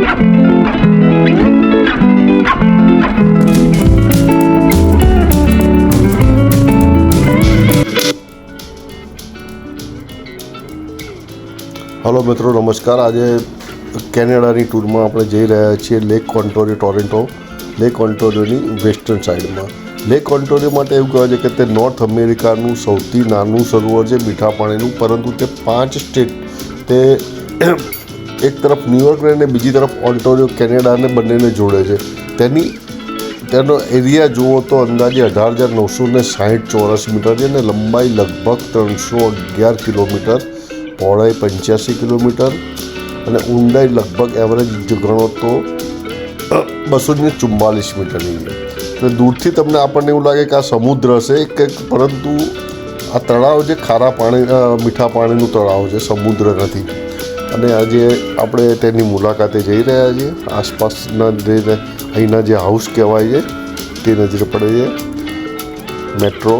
Hello મિત્રો, નમસ્કાર. આજે કેનેડાની ટૂરમાં આપણે જઈ રહ્યા છીએ લેક ઓન્ટારિયો, ટોરન્ટો. લેક ઓન્ટારિયોની વેસ્ટર્ન સાઈડમાં. લેક ઓન્ટારિયો માટે એવું કહેવાય છે કે તે નોર્થ અમેરિકાનું સૌથી નાનું સરોવર છે મીઠા પાણીનું, પરંતુ તે 5 સ્ટેટ, તે એક તરફ ન્યુયોર્ક અને બીજી તરફ ઓન્ટારિયો કેનેડાને બંનેને જોડે છે. તેનો એરિયા જુઓ તો અંદાજે 18,960 ચોરસ મીટર છે અને લંબાઈ લગભગ 311 કિલોમીટર, પહોળાઈ 85 કિલોમીટર અને ઊંડાઈ લગભગ એવરેજ ગણો તો 244 મીટરની છે. એટલે દૂરથી તમને આપણને એવું લાગે કે આ સમુદ્ર હશે કે, પરંતુ આ તળાવ જે ખારા પાણી મીઠા પાણીનું તળાવ છે, સમુદ્ર નથી. અને આજે આપણે તેની મુલાકાતે જઈ રહ્યા છીએ. આસપાસના જે અહીંના જે હાઉસ કહેવાય છે તે નજરે પડે છે. મેટ્રો,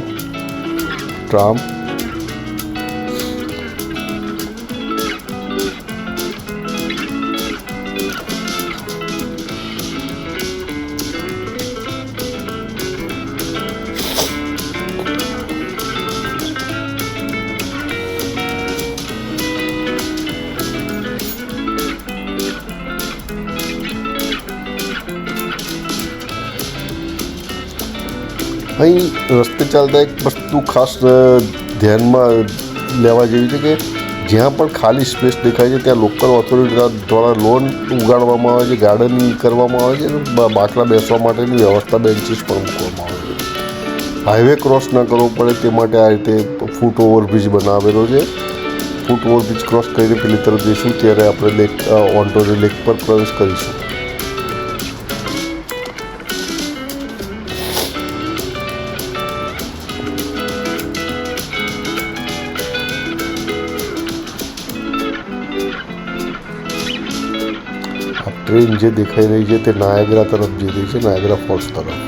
ટ્રામ, અહીં રસ્તે ચાલતા એક વસ્તુ ખાસ ધ્યાનમાં લેવા જેવી છે કે જ્યાં પણ ખાલી સ્પેસ દેખાય છે ત્યાં લોકલ ઓથોરિટી દ્વારા લોન ઉગાડવામાં આવે છે, ગાર્ડનિંગ કરવામાં આવે છે અને બાકડા બેસવા માટેની વ્યવસ્થા, બેન્ચીસ પણ મૂકવામાં આવે છે. હાઈવે ક્રોસ ના કરવો પડે તે માટે આ રીતે ફૂટ ઓવરબ્રિજ બનાવેલો છે. ફૂટ ઓવરબ્રિજ ક્રોસ કરીને પેલી તરફ જઈશું ત્યારે આપણે ઓન્ટારિયો લેક પર પ્રવેશ કરીશું. ટ્રેન જે દેખાઈ રહી છે તે નાયગ્રા તરફ જઈ રહી છે, નાયગ્રા ફોલ્સ તરફ.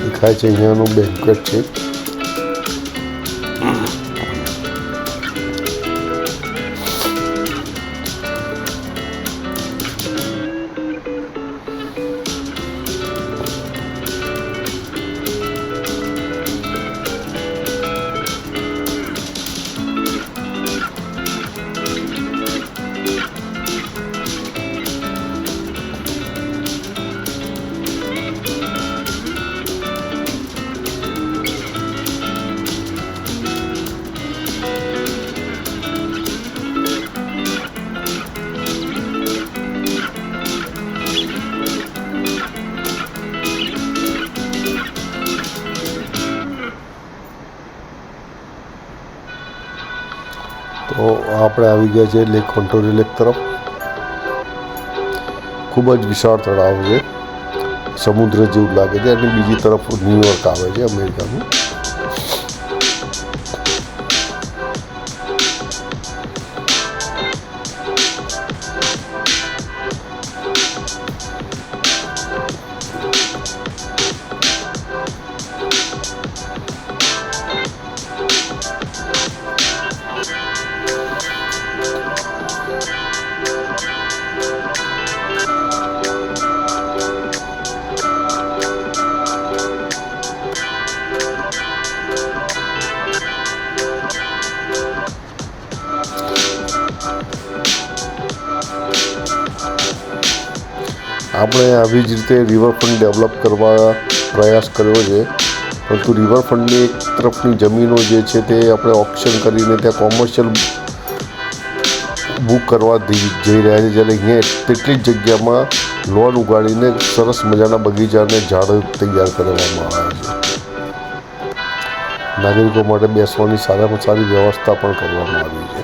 દેખાય છે અહીંયાનું બેન્ક્વેટ છે. તો આપણે આવી ગયા છે લેક ઓન્ટારિયો લેક તરફ. ખૂબ જ વિશાળ તળાવ છે, સમુદ્ર જેવું લાગે છે અને બીજી તરફ ન્યુયોર્ક આવે છે અમેરિકાનું. આપણે આવી જ રીતે રિવરફ્રન્ટ ડેવલપ કરવા પ્રયાસ કર્યો છે, પરંતુ રિવરફ્રન્ટની એક તરફની જમીનો જે છે તે આપણે ઓપ્શન કરીને ત્યાં કોમર્શિયલ બુક કરવા જઈ રહ્યા છે, જ્યારે અહીંયા તેટલી જ જગ્યામાં લોન ઉગાડીને સરસ મજાના બગીચાને ઝાડ તૈયાર કરવામાં આવ્યા છે. નાગરિકો માટે બેસવાની સારામાં સારી વ્યવસ્થા પણ કરવામાં આવી છે.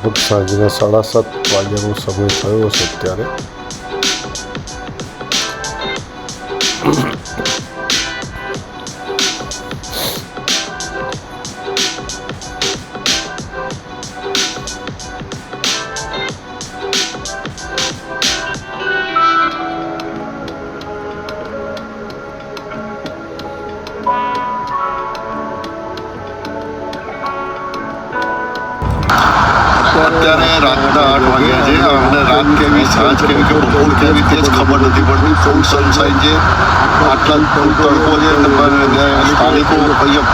લગભગ સાંજના 7:30 વાગ્યાનો સમય થયો હશે અત્યારે. અત્યારે રાતના 8 વાગ્યા છે અને રાત કેવી સાંજ કેવી કે બપોર કેવી તે જ ખબર નથી પડતી. ફૂલ સનસાઇન છે, આટલા તડકો છે, સ્થાનિકો અહીંયા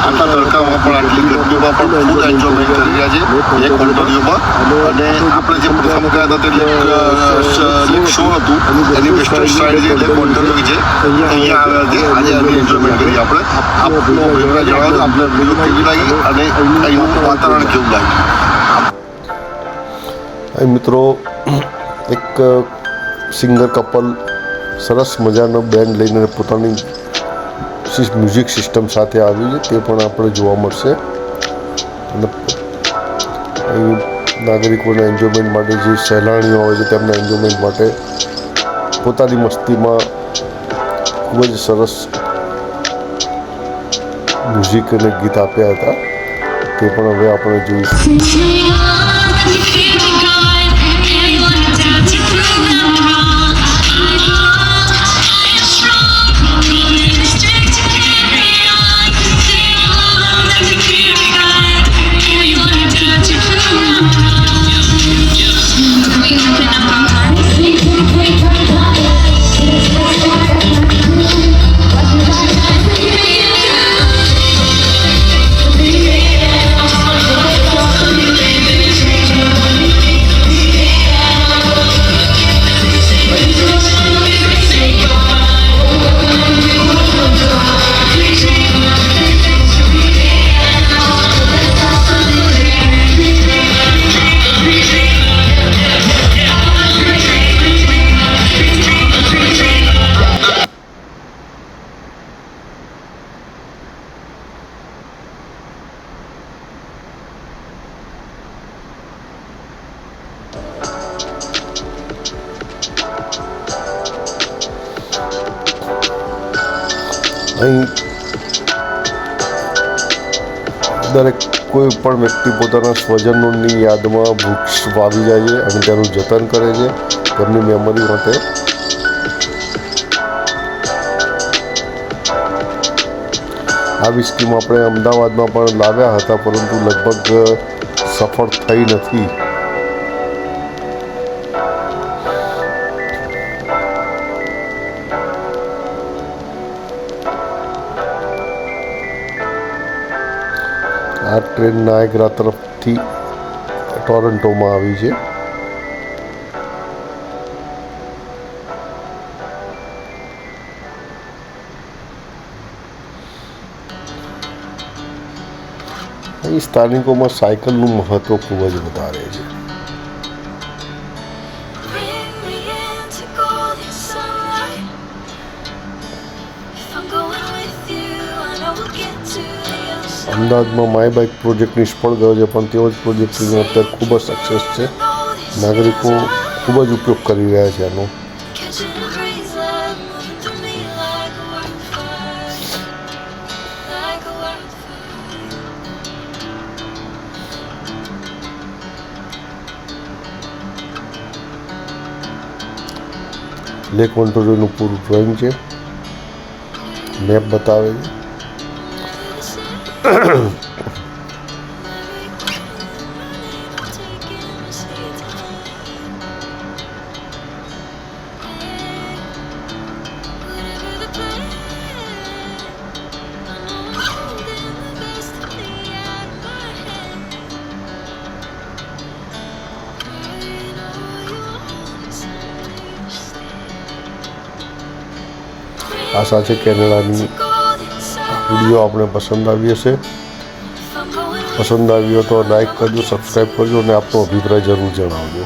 આટલા તડકામાં પણ આટલી ગરમીમાં પણ ફૂલ એન્જોયમેન્ટ કરી રહ્યા છે લેક ઓન્ટારિયોમાં. અને આપણે જે પ્રથમ ગયા હતા તે લેક શો હતું એની વેસ્ટર્ન સાઈડ જે લેક ઓન્ટારિયો છે અહીંયા આવ્યા છે. આજે એની એન્જોયમેન્ટ કરી આપણે. આપનો અભિપ્રાય જણાવો, આપણે વિડીયો કેવી લાગી અને અહીંનું વાતાવરણ કેવું લાગ્યું. અહીં મિત્રો એક સિંગર કપલ સરસ મજાનો બેન્ડ લઈને પોતાની મ્યુઝિક સિસ્ટમ સાથે આવ્યું છે, તે પણ આપણે જોવા મળશે. અને અહીં નાગરિકોના એન્જોયમેન્ટ માટે, જે સહેલાણીઓ હોય છે તેમના એન્જોયમેન્ટ માટે પોતાની મસ્તીમાં ખૂબ જ સરસ મ્યુઝિક અને ગીત આપ્યા હતા, તે પણ હવે આપણે જોઈશું. અહીં દરેક કોઈ પણ વ્યક્તિ પોતાના સ્વજનોની યાદમાં વૃક્ષ વાવી જાય છે અને તેનું જતન કરે છે તેમની મેમરી માટે. આવી સ્કીમ આપણે અમદાવાદમાં પણ લાવ્યા હતા, પરંતુ લગભગ સફળ થઈ નથી. આ ટ્રેન નાયગ્રા તરફથી ટોરન્ટોમાં આવી છે. અહીં સ્થાનિકોમાં સાયકલનું મહત્વ ખૂબ જ વધારે છે. અમદાવાદમાં માય બાઇક પ્રોજેક્ટ નિષ્ફળ ગયો છે, પણ તેવો જ પ્રોજેક્ટ અત્યારે ખૂબ જ સક્સેસ છે. નાગરિકો ખૂબ જ ઉપયોગ કરી રહ્યા છે આનો. લેક ઓન્ટારિયોનું પૂરું ડ્રોઈંગ છે, મેપ બતાવે છે. આશા છે કેનેડાની વિડીયો આપણે પસંદ આવી હશે. પસંદ આવ્યો તો લાઈક કરજો, સબસ્ક્રાઈબ કરજો અને આપનો અભિપ્રાય જરૂર જણાવજો.